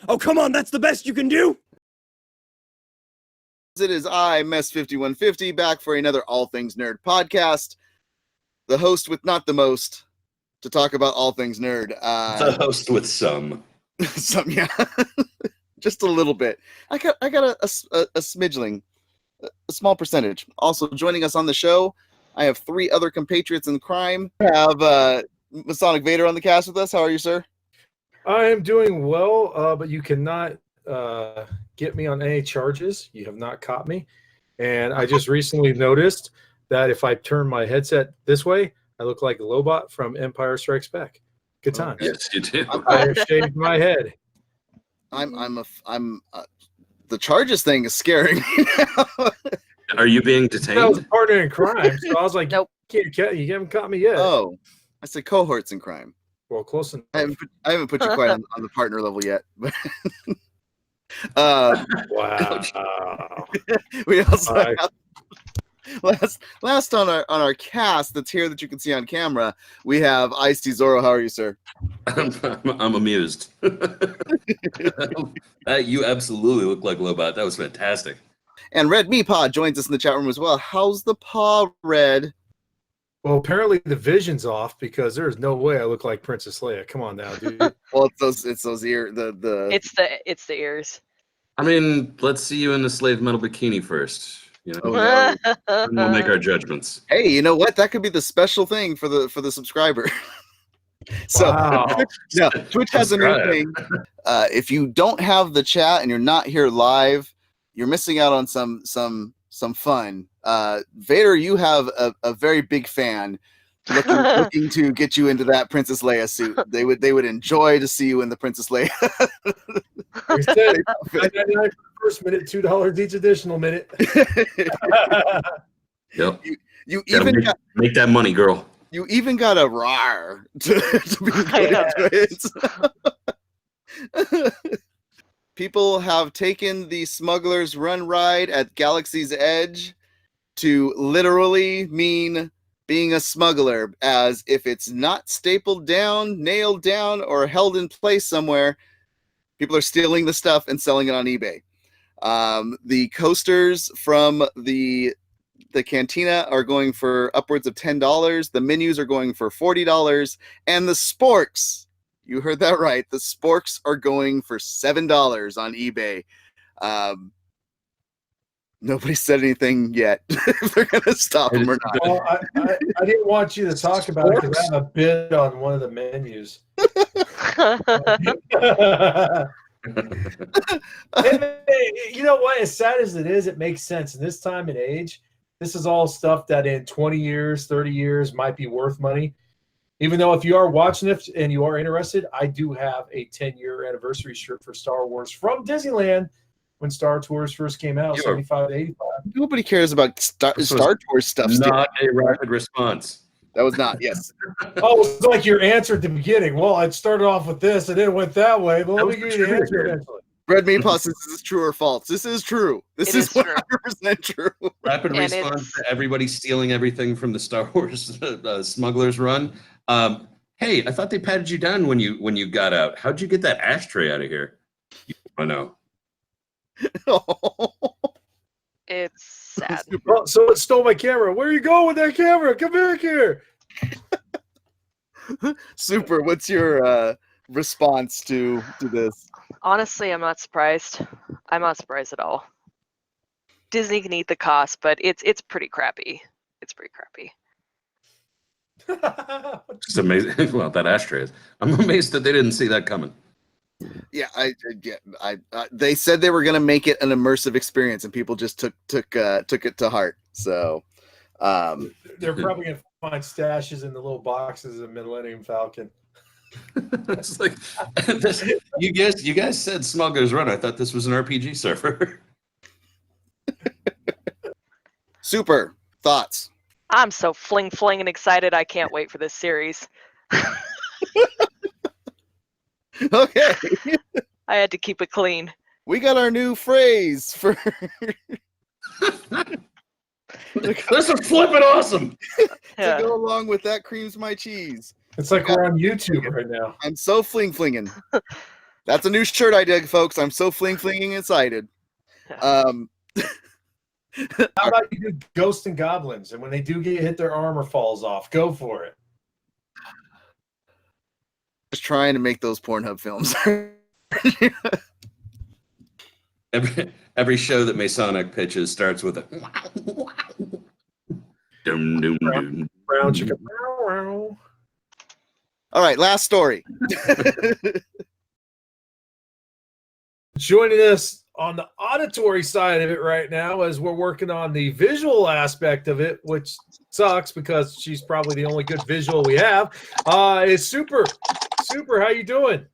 Oh, come on, that's the best you can do? It is I, Mess5150, back for another All Things Nerd podcast. The host with not the most to talk about all things nerd. The host with some. Yeah. Just a little bit. I got a smidgeling, a small percentage. Also joining us on the show, I have three other compatriots in crime. I have Masonic Vader on the cast with us. How are you, sir? I am doing well, but you cannot get me on any charges. You have not caught me. And I just recently noticed that if I turn my headset this way, I look like a Lobot from Empire Strikes Back. Good times. Yes, you do. I have shaved my head. The charges thing is scaring me now. Are you being detained? I was a partner in crime, so I was like, Nope. you haven't caught me yet. Oh, I said cohorts in crime. Well, close enough. I haven't put you quite on the partner level yet. But Wow. we also have, last on our cast that's here that you can see on camera, we have Ice-T Zoro. How are you, sir? I'm amused. You absolutely look like Lobot. That was fantastic. And Red Meepod joins us in the chat room as well. How's the paw, Red? Well, apparently the vision's off because there's no way I look like Princess Leia. Come on now, dude. Well, it's those ear It's the ears. I mean, let's see you in the slave metal bikini first. You know, Oh, no. and we'll make our judgments. Hey, you know what? That could be the special thing for the subscriber. So Wow. Twitch has a new thing. If you don't have the chat and you're not here live, you're missing out on some fun. Vader, you have a very big fan looking to get you into that Princess Leia suit. They would enjoy to see you in the Princess Leia. We said $9.99 for the first minute, $2 each additional minute. Yep. You even make that money, girl. You even got a rar to be put into it. People have taken the Smuggler's Run ride at Galaxy's Edge to literally mean being a smuggler, as if it's not stapled down, nailed down, or held in place somewhere, people are stealing the stuff and selling it on eBay. The coasters from the cantina are going for upwards of $10. The menus are going for $40. And the sporks, you heard that right, the sporks are going for $7 on eBay. Nobody said anything yet if they're going to stop them or not. Well, I didn't want you to talk about it because I have a bid on one of the menus. And, you know what? As sad as it is, it makes sense. In this time and age, this is all stuff that in 20 years, 30 years might be worth money. Even though if you are watching it and you are interested, I do have a 10-year anniversary shirt for Star Wars from Disneyland when Star Tours first came out, 75 to 85. Nobody cares about Star Tours stuff. Not a rapid response. That was not, yes. Oh, it's like your answer at the beginning. Well, I started off with this and then it went that way, but let me give you the answer eventually. Red Meepos, this is true or false? This is true. This is true. 100% true. Rapid response to everybody stealing everything from the Star Wars Smuggler's Run. Hey, I thought they patted you down when you got out. How'd you get that ashtray out of here? I know. It's sad. Well, so it stole my camera. Where are you going with that camera? Come back here. Super. What's your response to this? Honestly, I'm not surprised. I'm not surprised at all. Disney can eat the cost, but it's pretty crappy. It's pretty crappy. Just amazing. Well, that ashtray is. I'm amazed that they didn't see that coming. Yeah, they said they were going to make it an immersive experience, and people just took it to heart. So they're probably going to find stashes in the little boxes of Millennium Falcon. It's like you guys said Smuggler's Run. I thought this was an RPG server. Super thoughts. I'm so fling and excited. I can't wait for this series. Okay. I had to keep it clean. We got our new phrase for This is flipping awesome. Yeah. to go along with that. Cream's my cheese. It's like we're on YouTube right now. I'm so flinging. That's a new shirt I dig, folks. I'm so flinging excited. How about you do ghosts and goblins, and when they do get hit, their armor falls off. Go for it. Just trying to make those Pornhub films. Every show that Masonic pitches starts with a dum dum dum. Brown chicken. All right, last story. Joining us on the auditory side of it right now as we're working on the visual aspect of it, which sucks because she's probably the only good visual we have, is Super. Super, how you doing?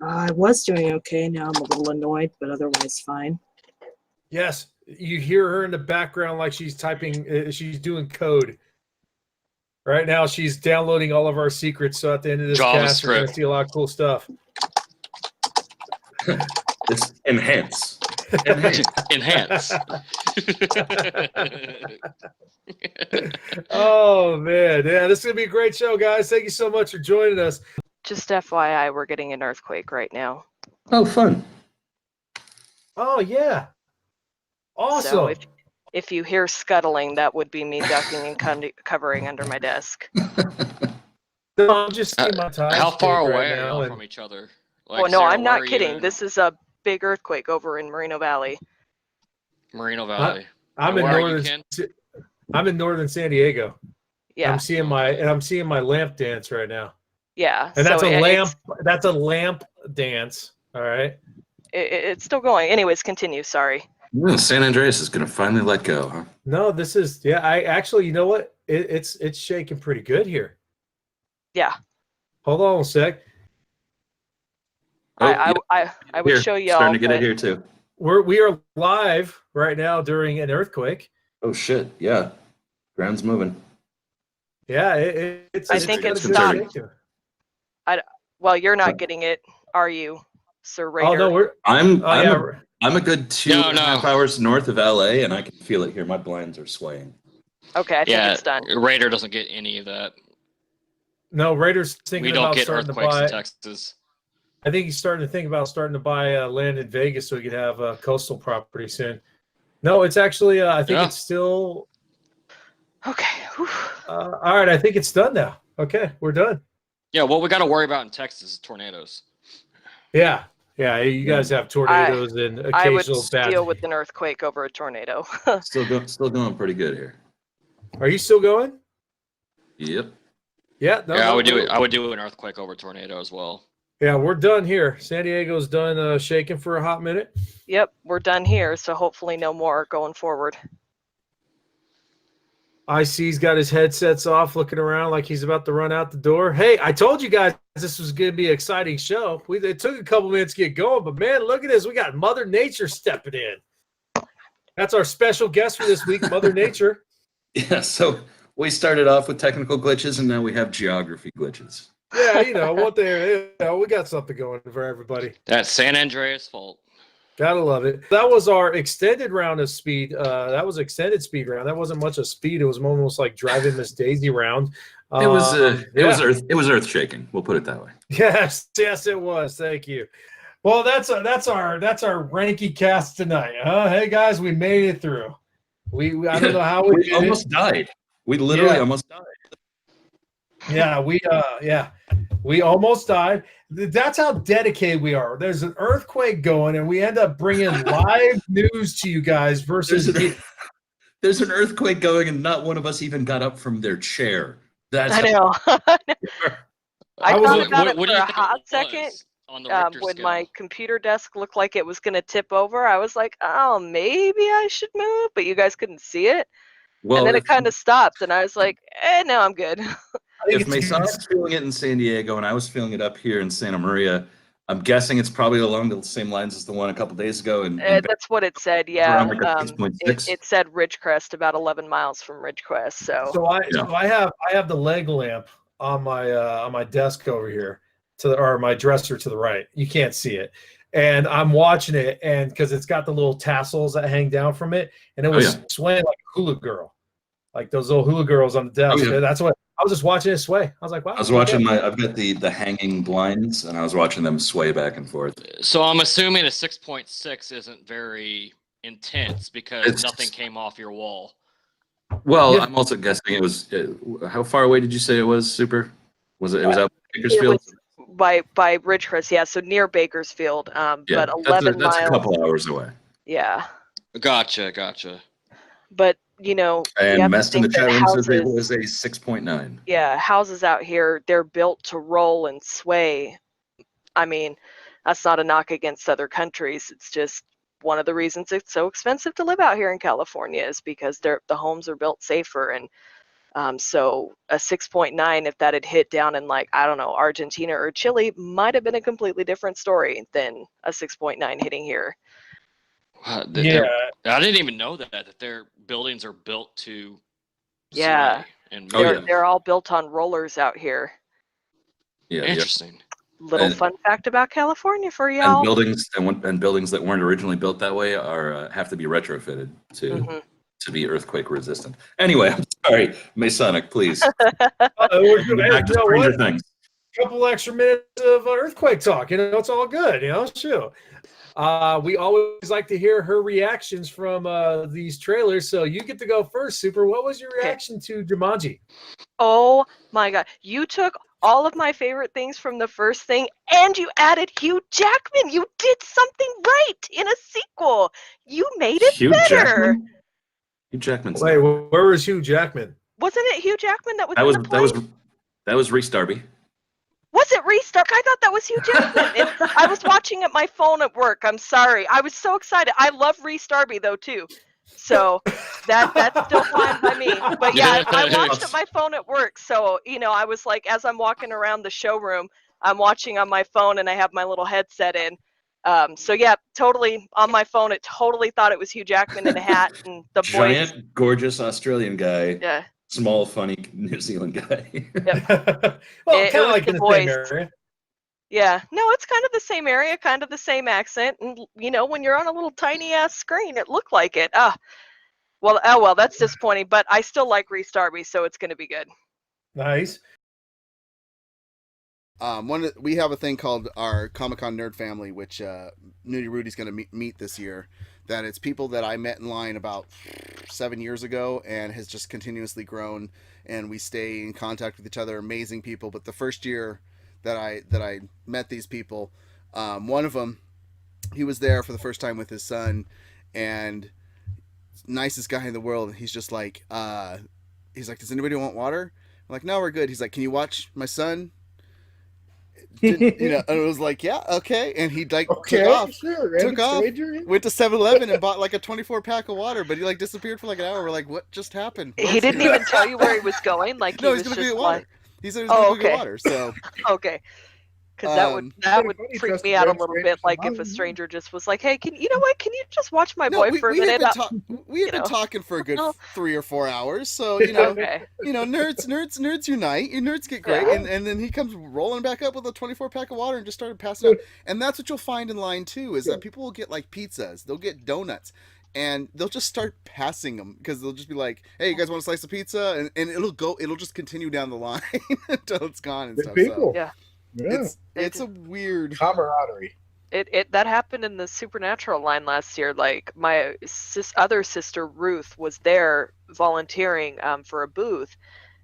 I was doing okay. Now I'm a little annoyed, but otherwise fine. Yes, you hear her in the background like she's typing, she's doing code. Right now, she's downloading all of our secrets, so at the end of this cast, we're going to see a lot of cool stuff. It's enhance. Enhance. Oh, man. Yeah, this is going to be a great show, guys. Thank you so much for joining us. Just FYI, we're getting an earthquake right now. Oh, fun. Oh, yeah. Awesome. So if you hear scuttling, that would be me ducking and covering under my desk. No, I'm just seeing my time. How far away right are now, y'all and- from each other? Oh, no, I'm not kidding. This is a big earthquake over in Moreno Valley. Moreno Valley. I'm And in where are you, northern. Ken? I'm in northern San Diego. Yeah, I'm seeing my lamp dance right now, yeah. and that's so a lamp. That's a lamp dance. All right. It's still going. Anyways, continue. Sorry. San Andreas is going to finally let go, huh? No, this is I actually, you know what? It's shaking pretty good here. Yeah. Hold on a sec. I would Here, show y'all. starting to get but it here too. We are live right now during an earthquake. Oh shit! Yeah, ground's moving. Yeah, it's. I think got a it's good stopped. shake. Well, you're not getting it, are you, Sir Raider? Oh no, I'm yeah. I'm a good 2.5 hours north of LA, and I can feel it here. My blinds are swaying. Okay, I think Yeah, it's done. Raider doesn't get any of that. No, Raiders thinking We don't about get starting to earthquakes in buy. Texas. I think he's starting to think about starting to buy land in Vegas so he could have coastal property soon. No, it's actually. I think it's still. Okay. Whew. All right, I think it's done now. Okay, we're done. Yeah, what we got to worry about in Texas is tornadoes. Yeah, you guys have tornadoes and I would occasional bad. deal with an earthquake over a tornado. Still going pretty good here. Are you still going? Yep. Yeah. No, Yeah, no, I would do an earthquake over a tornado as well. Yeah, we're done here. San Diego's done shaking for a hot minute. Yep, we're done here, so hopefully no more going forward. IC's got his headsets off, looking around like he's about to run out the door. Hey, I told you guys this was going to be an exciting show. It took a couple minutes to get going, but man, look at this. We got Mother Nature stepping in. That's our special guest for this week, Mother Nature. Yeah. So we started off with technical glitches, and now we have geography glitches. Yeah, we got something going for everybody. That's San Andreas' fault. Gotta love it. That was our extended round of speed. That was extended speed round. That wasn't much of speed. It was almost like driving Miss Daisy round. It was earth shaking. We'll put it that way. Yes, it was. Thank you. Well, that's our Ranky cast tonight. Hey guys, we made it through. I don't know how we did almost died. We literally almost died. Yeah, we almost died. That's how dedicated we are. There's an earthquake going, and we end up bringing live news to you guys. Versus, there's an earthquake going, and not one of us even got up from their chair. I know. I thought about it what for do you a think hot it was second. on the Richter When scale? my computer desk looked like it was going to tip over, I was like, oh, maybe I should move, but you guys couldn't see it. Well, and then it kind of stopped, and I was like, no, I'm good. If Mason's feeling it in San Diego and I was feeling it up here in Santa Maria, I'm guessing it's probably along the same lines as the one a couple days ago. And That's what it said, yeah. around like a 6.6. It said Ridgecrest, about 11 miles from Ridgecrest. So I have the leg lamp on my desk over here or my dresser to the right. You can't see it. And I'm watching it, and because it's got the little tassels that hang down from it, and it was swaying like a hula girl, like those little hula girls on the desk. Oh, yeah. I was just watching it sway. I was like, wow. I was watching I've got the hanging blinds, and I was watching them sway back and forth. So I'm assuming a 6.6 isn't very intense because It's- nothing came off your wall. Well, Yeah. I'm also guessing it was. How far away did you say it was? Super? Was it? It was out in It Bakersfield. was by Ridgecrest, yeah, so near Bakersfield, Yeah, but 11 that's a miles. couple hours away. Yeah, Gotcha. but you know, you And have to Mest in the think that chat room says it houses, was a 6.9. yeah, houses out here, they're built to roll and sway. I mean, that's not a knock against other countries. It's just one of the reasons it's so expensive to live out here in California is because the homes are built safer. And so a 6.9, if that had hit down in like, I don't know, Argentina or Chile, might have been a completely different story than a 6.9 hitting here. Yeah. I didn't even know that their buildings are built to Yeah. sway and Oh, move. yeah. They're all built on rollers out here. Yeah, Interesting. Little And- fun fact about California for and y'all. buildings and buildings that weren't originally built that way are have to be retrofitted to Mhm. to be earthquake resistant. Anyway, I'm sorry, Masonic, please. We're good. Hey, Back to you know Stranger what? Things. Couple extra minutes of earthquake talk. You know, it's all good. You know, shoot. We always like to hear her reactions from these trailers. So you get to go first, Super. What was your Okay. reaction to Jumanji? Oh my god. You took all of my favorite things from the first thing and you added Hugh Jackman. You did something right in a sequel. You made it Hugh better. Jackman? Hugh Jackman's Wait, not- where was Hugh Jackman? Wasn't it Hugh Jackman that was that in was the plane? that was Reese Darby. Was it Restart? I thought that was Hugh Jackman. I was watching at my phone at work. I'm sorry. I was so excited. I love Reese Darby though too. So that's still fine by me. But yeah, I watched at my phone at work. So, you know, I was like, as I'm walking around the showroom, I'm watching on my phone and I have my little headset in. So yeah, totally on my phone. It totally thought it was Hugh Jackman in a hat and the voice. Giant, gorgeous Australian guy. Yeah. Small, funny New Zealand guy. Well, It kind of was like the in the same voice. area. Yeah, no, it's kind of the same area, kind of the same accent, and you know, when you're on a little tiny ass screen, it looked like it. Well, that's disappointing, but I still like Reese Darby, so it's going to be good. Nice. We have a thing called our ComicCon Nerd Family, which Nudie Rudy's going to meet this year. That it's people that I met in line about 7 years ago and has just continuously grown, and we stay in contact with each other. Amazing people. But the first year that I met these people, one of them, he was there for the first time with his son, and nicest guy in the world. He's just like, does anybody want water? I'm like, no, we're good. He's like, can you watch my son? And it was like, yeah, okay. And he like took off, went to 7-Eleven and bought like a 24 pack of water, but he like disappeared for like an hour. We're like, what just happened? He didn't even tell you where he was going. Like No, he he's was gonna just get water. like, He said he was gonna Oh, go get okay. water. So okay, because that would Kinda funny, freak trust me a out a great little stranger bit. Like if a sometimes. stranger just was like, hey, can you just watch my no, boy for a minute? we had been know. talking for a good Oh. 3 or 4 hours. So Okay. nerds unite. You nerds get great, Yeah. and then he comes rolling back up with a 24 pack of water and just started passing out. And that's what you'll find in line too, is that people will get like pizzas, they'll get donuts, and they'll just start passing them because they'll just be like, "Hey, you guys want a slice of pizza?" And it'll just continue down the line until it's gone and Good stuff. people. Yeah. Yeah. It's a weird. Camaraderie. It that happened in the Supernatural line last year. Like my other sister Ruth was there volunteering for a booth,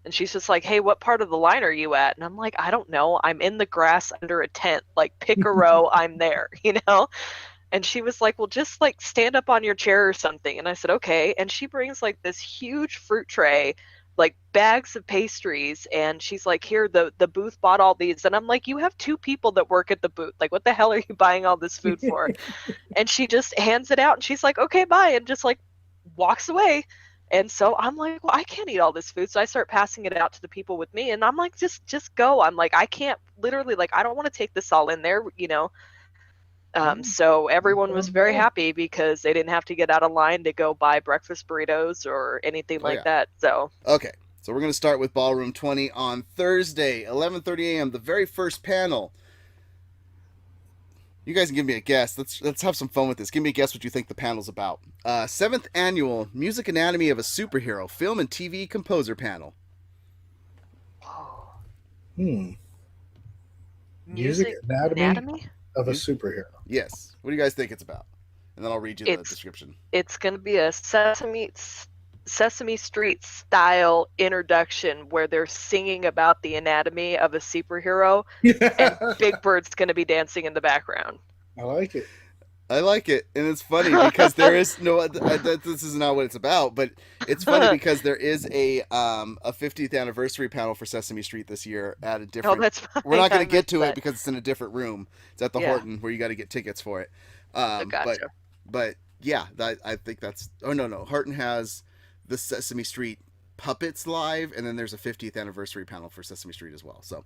and she's just like, "Hey, what part of the line are you at?" And I'm like, "I don't know. I'm in the grass under a tent. Like pick a row. I'm there." You know. And she was like, "Well, just like stand up on your chair or something." And I said, "Okay." And she brings like this huge fruit tray, like bags of pastries, and she's like, "Here, the booth bought all these." And I'm like, "You have 2 people that work at the booth. Like, what the hell are you buying all this food for?" And she just hands it out, and she's like, "Okay, bye," and just like walks away. And so I'm like, "Well, I can't eat all this food." So I start passing it out to the people with me, and I'm like, just go. I'm like, I can't literally, like, I don't want to take this all in there, you know. So everyone was very happy because they didn't have to get out of line to go buy breakfast burritos or anything like yeah. that. So Okay, so we're going to start with Ballroom 20 on Thursday, 11:30 a.m. The very first panel. You guys can give me a guess. Let's have some fun with this. Give me a guess what you think the panel's about. 7th annual Music Anatomy of a Superhero Film and TV Composer Panel. Music Music anatomy of a superhero. Yes. What do you guys think it's about? And then I'll read you the description. It's going to be a Sesame Street style introduction where they're singing about the anatomy of a superhero, and Big Bird's going to be dancing in the background. I like it. I like it, and it's funny because there is no. This is not what it's about, but it's funny because there is a 50th anniversary panel for Sesame Street this year at a different. Oh, that's fine. We're not going I to get to missed it that. because it's in a different room. It's at the Yeah. Horton where you got to get tickets for it. Gotcha. But yeah, I think that's. Oh no, Horton has the Sesame Street puppets live, and then there's a 50th anniversary panel for Sesame Street as well. So,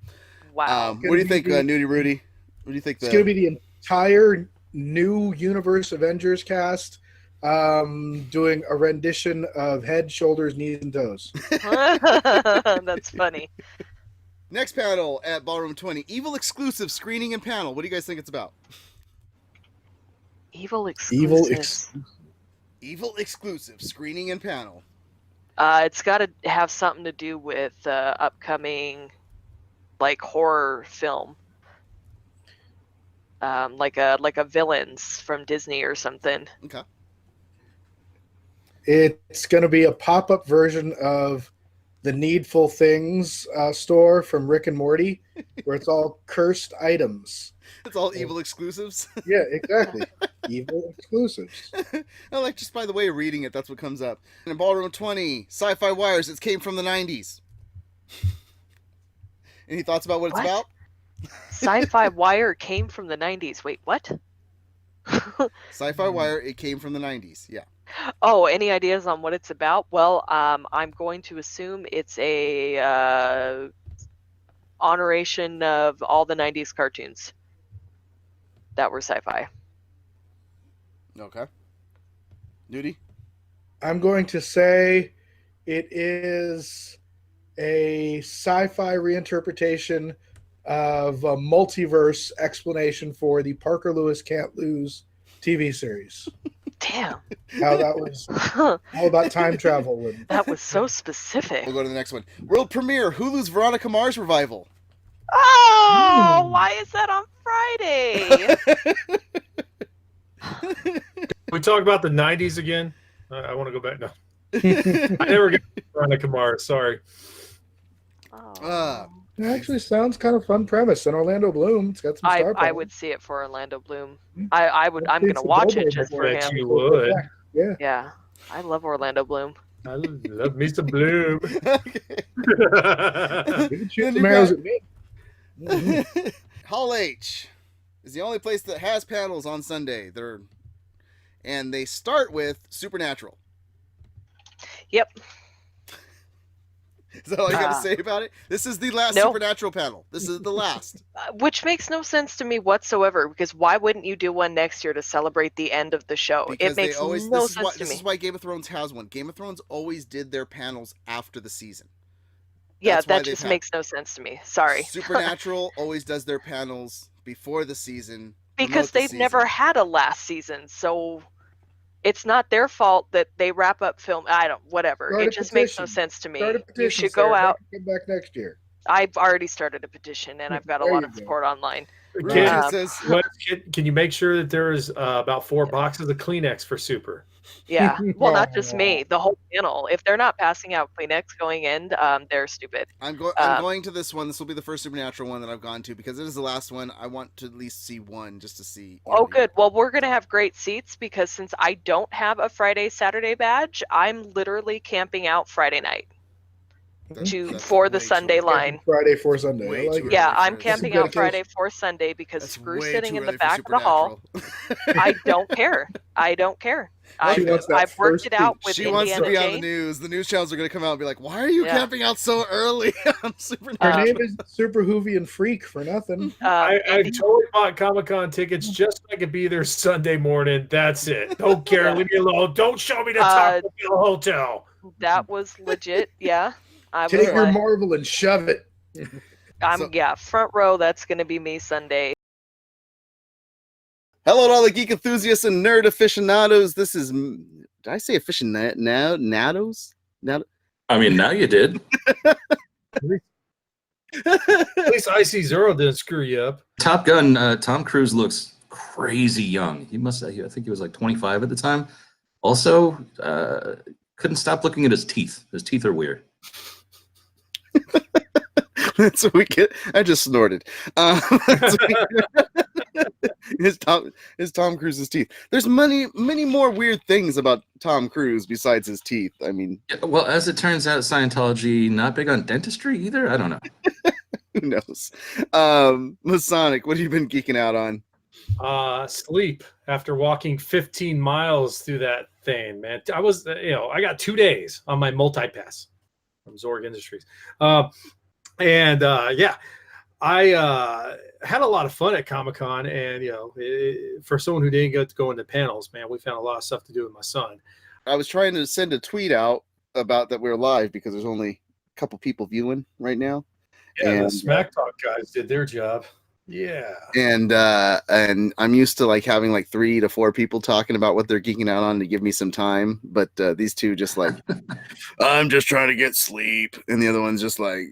Wow. what do you think, Nudie Rudy? What do you think? It's going to be the entire new Universe Avengers cast doing a rendition of head, shoulders, knees, and toes. That's funny. Next panel at Ballroom 20, Evil exclusive screening and panel. What do you guys think it's about? Evil exclusives. Evil exclusive screening and panel. It's got to have something to do with upcoming, like, horror film. Like a Villains from Disney or something. Okay. It's going to be a pop-up version of the Needful Things store from Rick and Morty, where it's all cursed items. It's all evil exclusives. Yeah, exactly. Evil exclusives. I like, just by the way of reading it, that's what comes up. And in Ballroom 20, Sci-Fi Wires, it came from the 90s. Any thoughts about what it's about? Sci-Fi Wire came from the 90s. Wait, what? Sci-Fi Wire, it came from the 90s. Yeah. Oh, any ideas on what it's about? Well, I'm going to assume it's a honoration of all the 90s cartoons that were sci-fi. Okay. Nudie? I'm going to say it is a sci-fi reinterpretation of a multiverse explanation for the Parker Lewis Can't Lose TV series. Damn. How that was all about time travel. That was so specific. We'll go to the next one. World premiere, Hulu's Veronica Mars revival. Oh, why is that on Friday? We talk about the 90s again. I want to go back now. I never got Veronica Mars. Sorry. It actually sounds kind of fun premise. And Orlando Bloom, it's got some star power. I would see it for Orlando Bloom. I'm gonna watch it just for him. You would. Yeah. Yeah. I love Orlando Bloom. I love me some Bloom. You can shoot some arrows at me. Hall H is the only place that has panels on Sunday. And they start with Supernatural. Yep. Is that all you got to say about it? This is the last Supernatural panel. This is the last. Which makes no sense to me whatsoever, because why wouldn't you do one next year to celebrate the end of the show? Because it makes no sense to me. This is why Game of Thrones has one. Game of Thrones always did their panels after the season. Yeah, that just makes no sense to me. Sorry. Supernatural always does their panels before the season. Because they've never had a last season, so it's not their fault that they wrap up film. Whatever. It just makes no sense to me. You should go out. Come back next year. I've already started a petition, and I've got a lot of support online. Can you make sure that there is about 4 boxes of Kleenex for Super? Yeah. Well, not just me. The whole panel. If they're not passing out Kleenex going in, they're stupid. I'm going to this one. This will be the first Supernatural one that I've gone to because it is the last one. I want to at least see one just to see. Good. Well, we're going to have great seats because since I don't have a Friday, Saturday badge, I'm literally camping out Friday night. For the Sunday line. Friday for Sunday. I'm camping out Friday for Sunday because screw sitting in the back of the hall. I don't care. I've worked it out with She wants to be on the news. The news channels are going to come out and be like, "Why are you camping out so early?" I'm Her name is Super Hoovian Freak for nothing. I totally bought ComicCon tickets just so I could be there Sunday morning. That's it. Don't care. Leave me alone. Don't show me the Taco Bell hotel. That was legit. Yeah. Take your Marvel and shove it. Front row. That's going to be me Sunday. Hello to all the geek enthusiasts and nerd aficionados. This is, did I say aficionados? I mean, now you did. At least Icy Zero didn't screw you up. Top Gun, Tom Cruise looks crazy young. I think he was like 25 at the time. Also, couldn't stop looking at his teeth. His teeth are weird. That's what we get. I just snorted. His Tom Cruise's teeth. There's many more weird things about Tom Cruise besides his teeth. I mean, Yeah, well, as it turns out, Scientology not big on dentistry either. I don't know. who knows? Masonic, what have you been geeking out on? Sleep after walking 15 miles through that thing, man. I was, I got 2 days on my multi-pass from Zorg Industries. I had a lot of fun at Comic-Con, and for someone who didn't get to go into panels, man, we found a lot of stuff to do with my son. I was trying to send a tweet out about that we're live because there's only a couple people viewing right now. Yeah, And- the Smack Talk guys did their job. Yeah. And I'm used to like having like 3 to 4 people talking about what they're geeking out on to give me some time, but these two just like, I'm just trying to get sleep, and the other one's just like,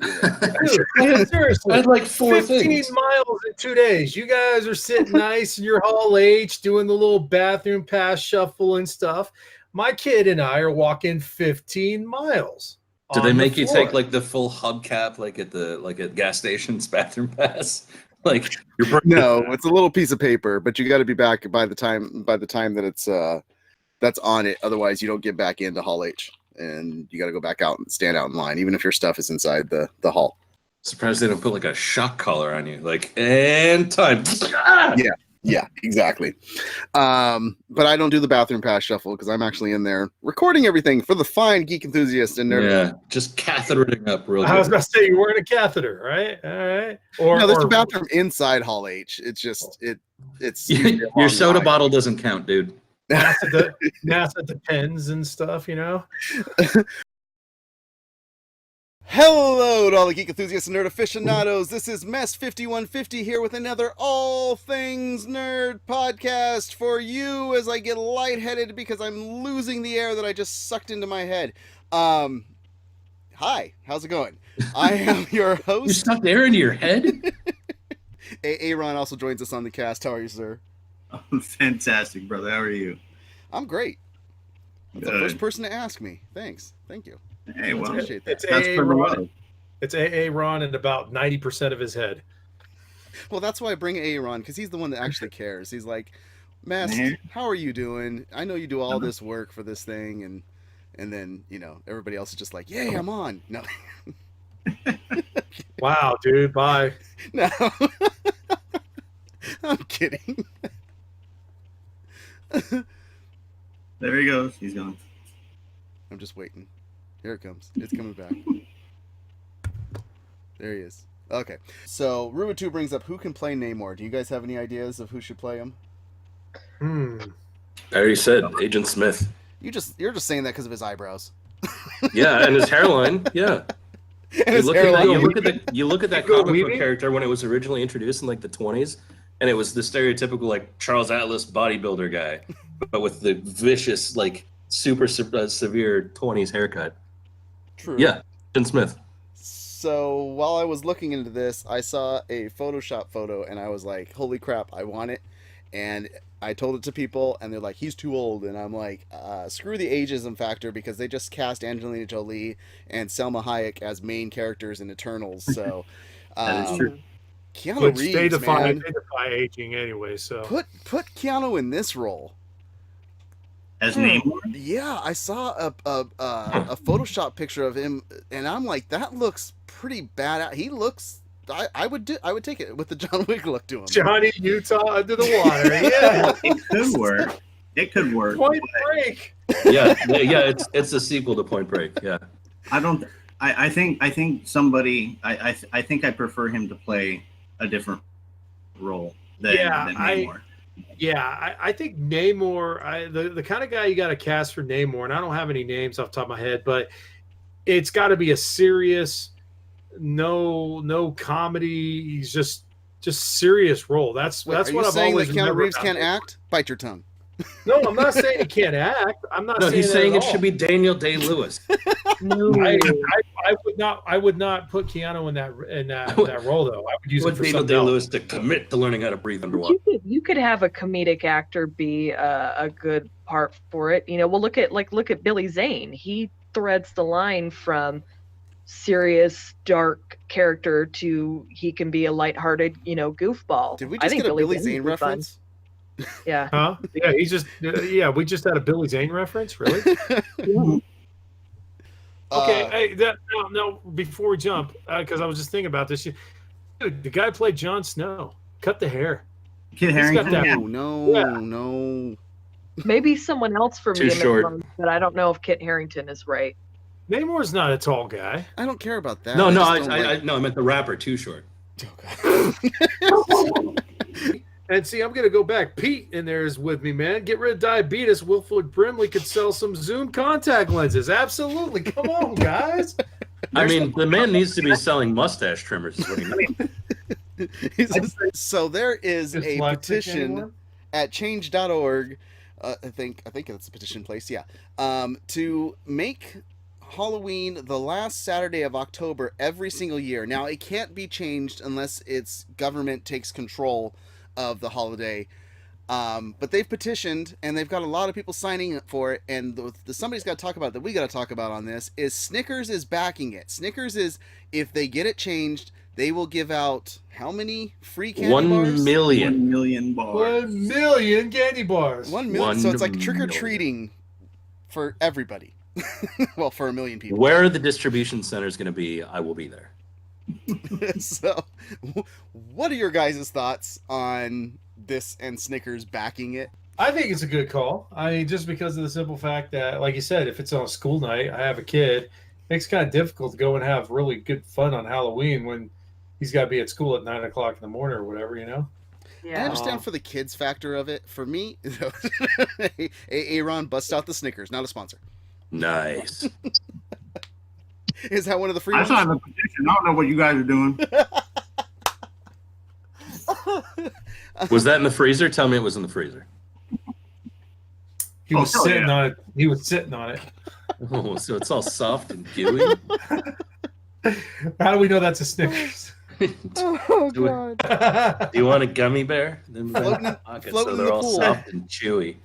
Dude, seriously, I had like 4 15 things. miles in 2 days. You guys are sitting nice in your Hall H doing the little bathroom pass shuffle and stuff. My kid and I are walking 15 miles. Do they on the make you floor. take like the full hubcap, like at gas stations bathroom pass? Like you're breaking no, it's a little piece of paper, but you got to be back by the time that it's that's on it. Otherwise, you don't get back into Hall H, and you got to go back out and stand out in line, even if your stuff is inside the hall. Surprised they don't put like a shock collar on you, like and time. Yeah, exactly. But I don't do the bathroom pass shuffle because I'm actually in there recording everything for the fine geek enthusiast and nerd. Yeah, just cathetering up real I was good. going to say you're wearing a catheter, right? All right. Or No, there's or- a bathroom inside Hall H. It's just it's Your soda bottle doesn't count, dude. NASA depends and stuff, Hello to all the geek enthusiasts and nerd aficionados. This is Mess 5150 here with another All Things Nerd podcast for you as I get lightheaded because I'm losing the air that I just sucked into my head. Hi, how's it going? I am your You host. stuck air into your head? Aaron also joins us on the cast. How are you, sir? Fantastic, brother. How are you? I'm great. That's the Good. first person to ask me. Thanks. Thank you. Hey, I well, appreciate that. It's that's AA for the Ron. love. It's AA Ron and about 90% of his head. Well, that's why I bring Aaron, because he's the one that actually cares. He's like, Mast, Man. how are you doing? I know you do all this work for this thing, and then everybody else is just like, yay, I'm on. No, Wow, dude. Bye. no, I'm kidding. There he goes. He's gone. I'm just waiting. Here it comes. It's coming back. There he is. Okay, so Ruba2 brings up who can play Namor. Do you guys have any ideas of who should play him? I already said Agent Smith. You're just saying that because of his eyebrows. Yeah, and his hairline. Yeah. And You his look, at that, hairline. you look at that Hugo comic book Weaving? character when it was originally introduced in like the 20s, and it was the stereotypical like Charles Atlas bodybuilder guy, but with the vicious like super severe 20s haircut. True. Yeah, Agent Smith. So while I was looking into this, I saw a Photoshop photo and I was like, holy crap, I want it. And I told it to people and they're like, he's too old. And I'm like, screw the ageism factor because they just cast Angelina Jolie and Selma Hayek as main characters in Eternals. So That is true. Keanu Which they Reeves, defy man, aging anyway. So put Keanu in this role. As Namor, Yeah, I saw a Photoshop picture of him, and I'm like, that looks pretty bad. He looks. I would take it with the John Wick look to him. Johnny Utah under the water. Yeah. it could work. It could work. Point Break. Yeah, it's a sequel to Point Break. Yeah. I don't. I think somebody. I think I prefer him to play a different role than Namor. Yeah, I think Namor, the kind of guy you got to cast for Namor, and I don't have any names off the top of my head, but it's got to be a serious, no comedy. He's just serious role. That's Wait, that's are what you I've saying always that Keanu remembered Reeves about can't him. act? Bite your tongue. No, I'm not saying he can't act. I'm not No, saying he's that saying at it all. should be Daniel Day-Lewis. No. I would not put Keanu in that role though. I would use it for Daniel something else. Day-Lewis to commit to learning how to breathe underwater. You could have a comedic actor be a good part for it. You know, well look at Billy Zane. He threads the line from serious, dark character to he can be a lighthearted, goofball. Did we I just think get a Billy Zane Zane would be fun. reference? Yeah. Huh? Yeah, we just had a Billy Zane reference, really? Okay, hey, no, before we jump, because I was just thinking about this. Dude, the guy played Jon Snow. Cut the hair. Kit He's got Harington. that- Yeah. No. Maybe someone else for Too me in short. the room, but I don't know if Kit Harington is right. Namor's not a tall guy. I don't care about that. No, I I meant the rapper. Too short. And see, I'm going to go back. Pete in there is with me, man. Get rid of diabetes. Wilford Brimley could sell some Zoom contact lenses. Absolutely. Come on, guys. I mean, the man needs to be selling mustache trimmers. Is what he means. So there is Is a Black Stick petition anyone? at change.org. I think that's the petition place. Yeah. To make Halloween the last Saturday of October every single year. Now it can't be changed unless its government takes control of the holiday. But they've petitioned and they've got a lot of people signing up for it. And somebody's got to talk about that we got to talk about on this is Snickers is backing it. Snickers is, if they get it changed, they will give out how many free candy 1 bars? million. 1 million bars. 1 million candy bars. 1 million. So it's like 1 trick-or-treating for everybody. Well, for 1 million people. Where the distribution center is going to be, I will be there. So, what are your guys' thoughts on this and Snickers backing it? I think it's a good call. I mean, just because of the simple fact that, like you said, if it's on a school night, I have a kid, it makes it kind of difficult to go and have really good fun on Halloween when he's got to be at school at 9 o'clock in the morning or whatever, you know? I Yeah. understand for the kids factor of it. For me, Aaron, bust out the Snickers, not a sponsor. Nice. Is that one of the free I ones? saw the petition. I don't know what you guys are doing. Was that in the freezer? Tell me it was in the freezer. He was hell sitting yeah. on it. He was sitting on it. Oh, so it's all soft and gooey. How do we know that's a Snickers? Oh, Do God. Do you want a gummy bear? Then Floating in- pockets, floating so in they're the all pool. soft and chewy.